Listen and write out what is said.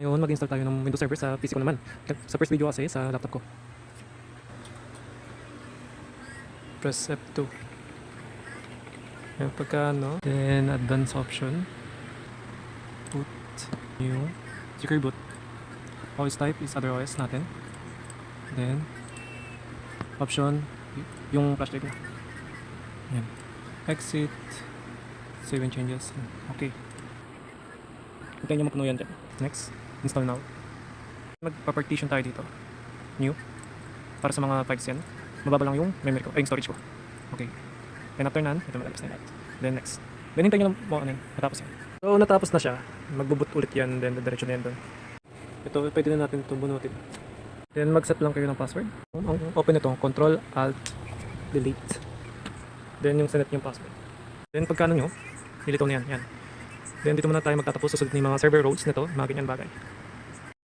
Ngayon, mag-install tayo ng Windows Server sa PC ko naman. Sa first video kasi, sa laptop ko. Press F2. Ayan, pagka ano, then advanced option. Boot, new, secure boot. OS type is other OS natin. Then, option, yung flash drive na. Ayan. Exit, save and changes. Okay. Hintayin nyo mapuno yan dyan. Next, install now. Magpa-partition tayo dito. New. Para sa mga files yan. Mababa lang yung memory ko, ay yung storage ko. Okay. Then after none, ito matapos na lahat. Then next. Then hintayin nyo lang mo ano yun, matapos yan. So natapos na siya. Magbo-boot ulit yan, then diretso na yan doon. Ito, pwede na natin ito bunutin. Then mag-set lang kayo ng password. Open ito, Control Alt Delete. Then yung sinet yung password. Then pagka ano nyo, nilitaw na yan. Yan. Then dito muna tayo magtatapos. Susunod na yung mga server roles nito, mga ganyan bagay.